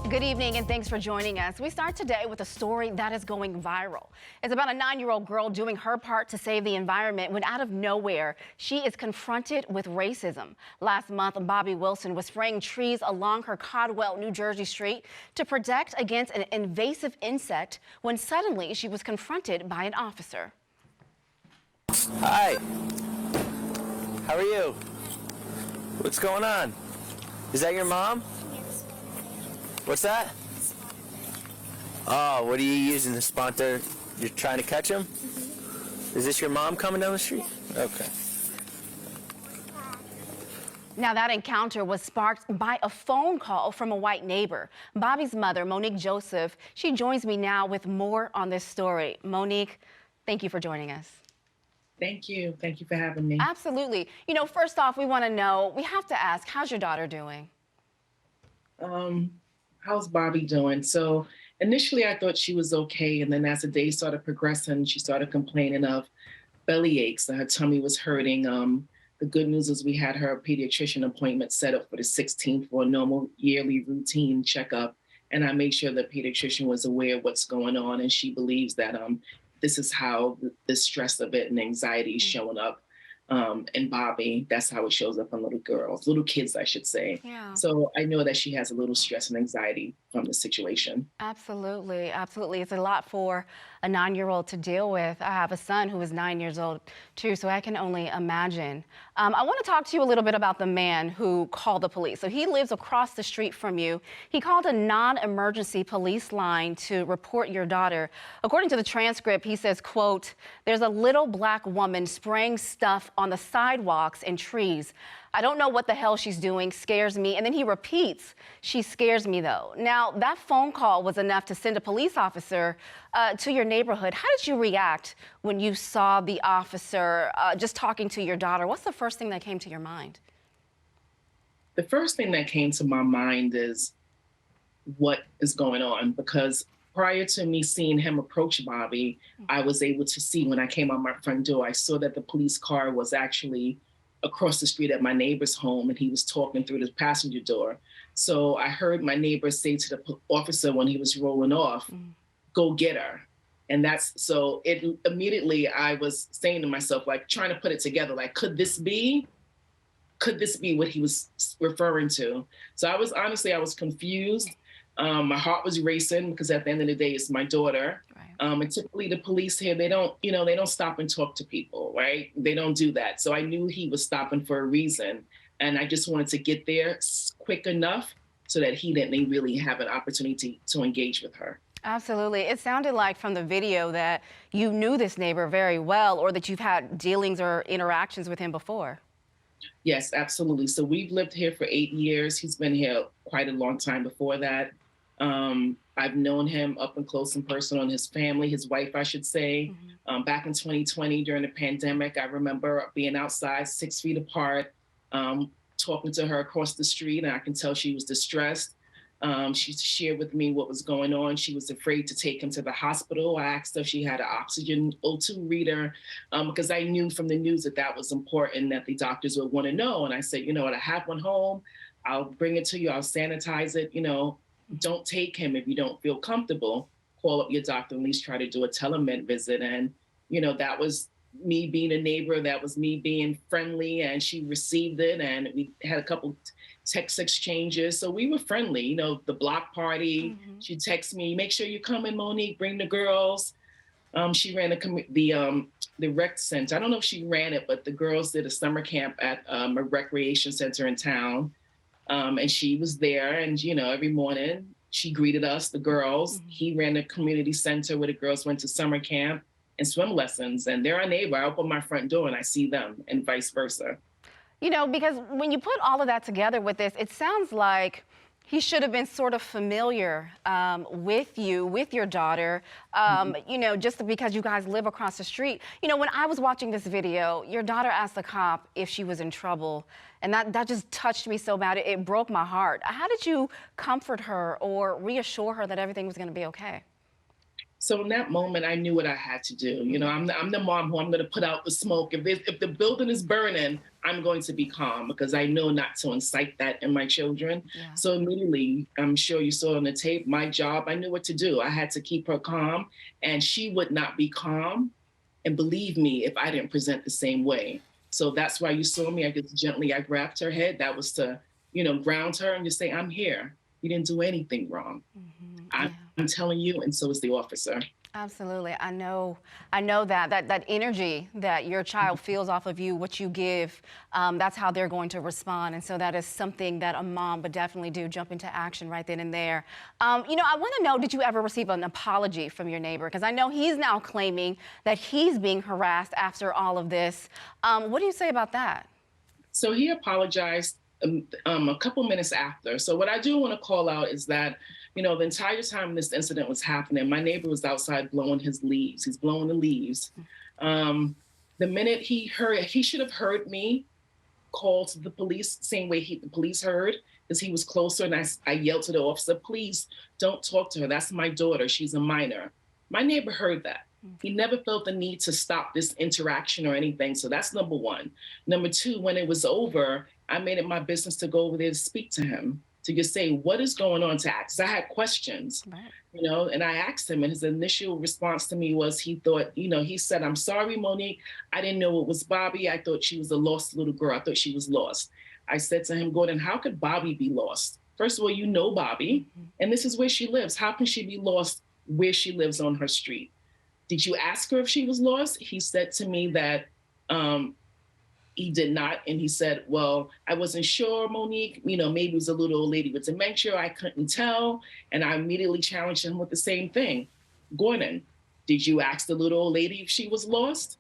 Good evening and thanks for joining us. We start today with a story that is going viral. It's about a 9-year-old girl doing her part to save the environment when out of nowhere she is confronted with racism. Last month, Bobby Wilson was spraying trees along her Caldwell, New Jersey street to protect against an invasive insect when suddenly she was confronted by an officer. Hi. How are you? What's going on? Is that your mom? What's that? Oh, what are you using, the sponsor? You're trying to catch him? Is this your mom coming down the street? Okay. Now, that encounter was sparked by a phone call from a white neighbor. Bobby's mother, Monique Joseph, she joins me now with more on this story. Monique, thank you for joining us. Thank you. Thank you for having me. Absolutely. You know, first off, we want to know, we have to ask, how's your daughter doing? How's Bobby doing? So initially I thought she was okay. And then as the day started progressing, she started complaining of belly aches. Her tummy was hurting. The good news is we had her pediatrician appointment set up for the 16th for a normal yearly routine checkup. And I made sure the pediatrician was aware of what's going on. And she believes that this is how the stress of it and anxiety is showing up. And Bobby, that's how it shows up on little kids, I should say. Yeah. So I know that she has a little stress and anxiety from the situation. Absolutely, absolutely. It's a lot for a 9-year-old to deal with. I have a son who is 9 years old too, so I can only imagine. I want to talk to you a little bit about the man who called the police. So he lives across the street from you. He called a non-emergency police line to report your daughter. According to the transcript, he says, quote, "There's a little black woman spraying stuff on the sidewalks and trees. I don't know what the hell she's doing, scares me." And then he repeats, "She scares me though." Now, that phone call was enough to send a police officer to your neighborhood. How did you react when you saw the officer just talking to your daughter? What's the first thing that came to your mind? The first thing that came to my mind is what is going on, because prior to me seeing him approach Bobby, I was able to see when I came out my front door, I saw that the police car was actually across the street at my neighbor's home, and he was talking through the passenger door. So I heard my neighbor say to the officer when he was rolling off, "Go get her." And so it immediately I was saying to myself, like trying to put it together, like, could this be what he was referring to? So I was confused. My heart was racing because at the end of the day, it's my daughter. Right. And typically the police here, they don't stop and talk to people, right? They don't do that. So I knew he was stopping for a reason. And I just wanted to get there quick enough so that he didn't really have an opportunity to engage with her. Absolutely. It sounded like from the video that you knew this neighbor very well, or that you've had dealings or interactions with him before. Yes, absolutely. So we've lived here for 8 years. He's been here quite a long time before that. I've known him up and close and personal, and his family, his wife, I should say. Back in 2020 during the pandemic, I remember being outside 6 feet apart, talking to her across the street, and I can tell she was distressed. She shared with me what was going on. She was afraid to take him to the hospital. I asked her if she had an oxygen O2 reader, because I knew from the news that was important, that the doctors would want to know. And I said, you know what, I have one home. I'll bring it to you. I'll sanitize it. Don't take him if you don't feel comfortable. Call up your doctor, at least try to do a telemed visit. And, that was me being a neighbor. That was me being friendly, and she received it. And we had a couple text exchanges. So we were friendly, the block party. She texted me, "Make sure you come in, Monique, bring the girls." She ran the rec center. I don't know if she ran it, but the girls did a summer camp at a recreation center in town. And she was there, and, every morning she greeted us, the girls. He ran the community center where the girls went to summer camp and swim lessons. And they're our neighbor. I open my front door and I see them, and vice versa. Because when you put all of that together with this, it sounds like he should have been sort of familiar with you, with your daughter, just because you guys live across the street. When I was watching this video, your daughter asked the cop if she was in trouble, and that just touched me so bad. It broke my heart. How did you comfort her or reassure her that everything was going to be okay? So in that moment, I knew what I had to do. I'm the mom who I'm going to put out the smoke. If the building is burning, I'm going to be calm because I know not to incite that in my children. Yeah. So immediately, I'm sure you saw on the tape, my job, I knew what to do. I had to keep her calm, and she would not be calm. And believe me, if I didn't present the same way. So that's why you saw me. I grabbed her head. That was to, ground her and just say, I'm here. You didn't do anything wrong. Yeah. I'm telling you, and so is the officer. Absolutely. I know that energy that your child feels off of you, what you give, that's how they're going to respond. And so that is something that a mom would definitely do, jump into action right then and there. I want to know, did you ever receive an apology from your neighbor? Because I know he's now claiming that he's being harassed after all of this. What do you say about that? So he apologized a couple minutes after. So what I do want to call out is that, the entire time this incident was happening, my neighbor was outside blowing his leaves. He's blowing the leaves. The minute he should have heard me call to the police, same way the police heard, because he was closer, and I yelled to the officer, please don't talk to her. That's my daughter. She's a minor. My neighbor heard that. He never felt the need to stop this interaction or anything. So that's number one. Number two, when it was over, I made it my business to go over there to speak to him, to just say, what is going on, to ask. I had questions, Right. and I asked him, and his initial response to me was he thought, he said, I'm sorry, Monique. I didn't know it was Bobby. I thought she was a lost little girl. I thought she was lost. I said to him, Gordon, how could Bobby be lost? First of all, you know Bobby, and this is where she lives. How can she be lost where she lives on her street? Did you ask her if she was lost? He said to me that he did not. And he said, well, I wasn't sure, Monique, maybe it was a little old lady with dementia. I couldn't tell. And I immediately challenged him with the same thing. Gordon, did you ask the little old lady if she was lost?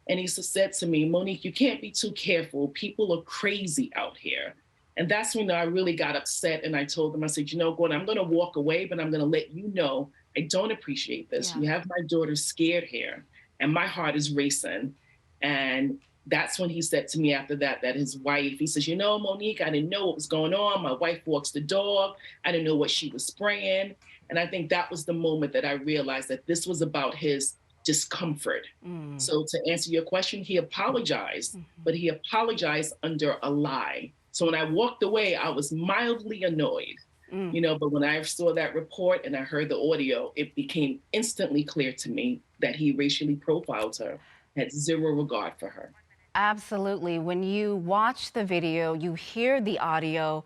And he said to me, Monique, you can't be too careful. People are crazy out here. And that's when I really got upset. And I told him, I said, Gordon, I'm going to walk away, but I'm going to let you know I don't appreciate this. Yeah. You have my daughter scared here, and my heart is racing. And that's when he said to me after that his wife, he says, Monique, I didn't know what was going on. My wife walks the dog. I didn't know what she was spraying. And I think that was the moment that I realized that this was about his discomfort. So to answer your question, he apologized, but he apologized under a lie. So when I walked away, I was mildly annoyed. But when I saw that report and I heard the audio, it became instantly clear to me that he racially profiled her, had zero regard for her. Absolutely. When you watch the video, you hear the audio,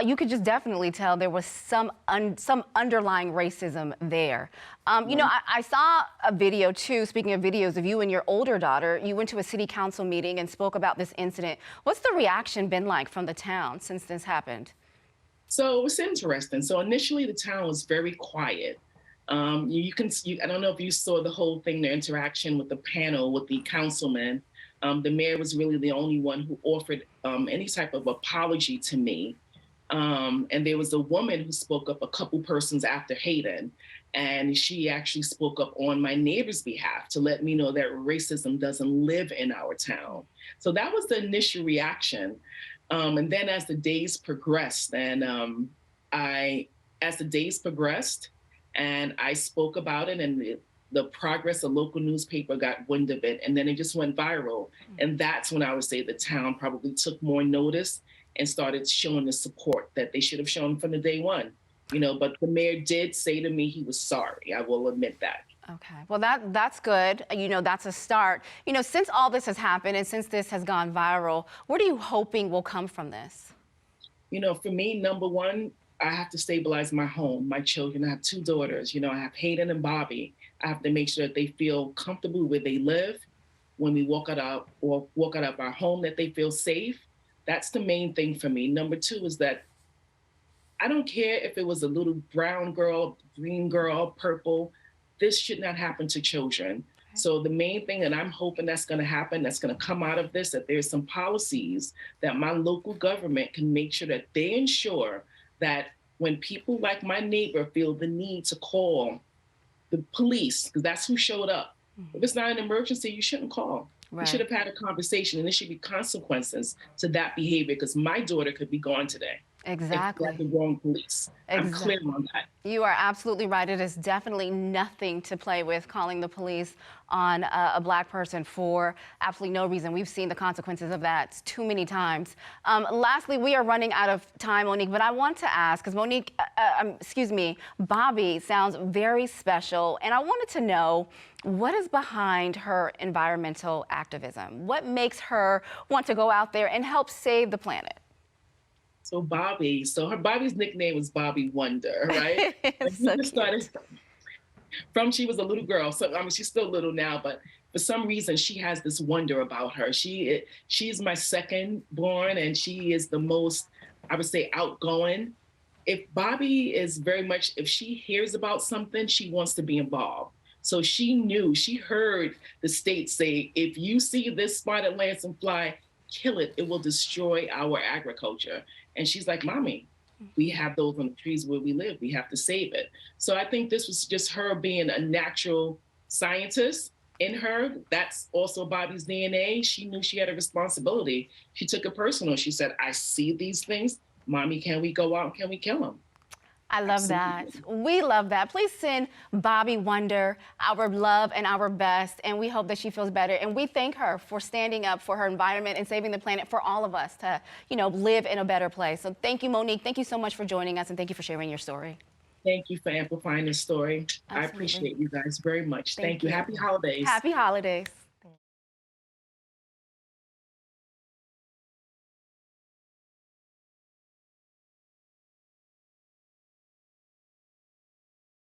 you could just definitely tell there was some underlying racism there. I saw a video too, speaking of videos, of you and your older daughter. You went to a city council meeting and spoke about this incident. What's the reaction been like from the town since this happened? So it was interesting. So initially the town was very quiet. I don't know if you saw the whole thing, the interaction with the panel, with the councilman. The mayor was really the only one who offered any type of apology to me. And there was a woman who spoke up a couple persons after Hayden, and she actually spoke up on my neighbor's behalf to let me know that racism doesn't live in our town. So that was the initial reaction. And then as the days progressed, and I spoke about it, and the progress, the local newspaper got wind of it, and then it just went viral. And that's when I would say the town probably took more notice and started showing the support that they should have shown from the day one. But the mayor did say to me he was sorry. I will admit that. Okay, well that's good. That's a start. Since all this has happened and since this has gone viral, what are you hoping will come from this? For me, number one, I have to stabilize my home, my children. I have two daughters. I have Hayden and Bobby. I have to make sure that they feel comfortable where they live. When we walk out of our home, that they feel safe. That's the main thing for me. Number two is that I don't care if it was a little brown girl, green girl, purple. This should not happen to children. Okay. So the main thing that I'm hoping that's going to happen, that's going to come out of this, that there's some policies that my local government can make sure that they ensure that when people like my neighbor feel the need to call the police, because that's who showed up. If it's not an emergency, you shouldn't call. Right. You should have had a conversation, and there should be consequences to that behavior, because my daughter could be gone today. if we have Exactly. the wrong police. I'm clear Exactly. on that. You are absolutely right. It is definitely nothing to play with, calling the police on a black person for absolutely no reason. We've seen the consequences of that too many times. Lastly, we are running out of time, Monique, but I want to ask, because Bobby sounds very special, and I wanted to know what is behind her environmental activism? What makes her want to go out there and help save the planet? Bobby's nickname was Bobby Wonder, right? And It's we so just cute. started from she was a little girl. So I mean, she's still little now, but for some reason she has this wonder about her. She's my second born, and she is the most, I would say, outgoing. If Bobby is very much, if she hears about something, she wants to be involved. So she heard the state say, if you see this spotted lancing fly, kill it. It will destroy our agriculture. And she's like, Mommy, we have those on the trees where we live. We have to save it. So I think this was just her being a natural scientist in her. That's also Bobby's DNA. She knew she had a responsibility. She took it personal. She said, I see these things. Mommy, can we go out and can we kill them? I love that. Absolutely. We love that. Please send Bobby Wonder our love and our best, and we hope that she feels better. And we thank her for standing up for her environment and saving the planet for all of us to, live in a better place. So thank you, Monique. Thank you so much for joining us, and thank you for sharing your story. Thank you for amplifying this story. I Absolutely. appreciate you guys very much. Thank Thank you. you. Happy holidays. Happy holidays.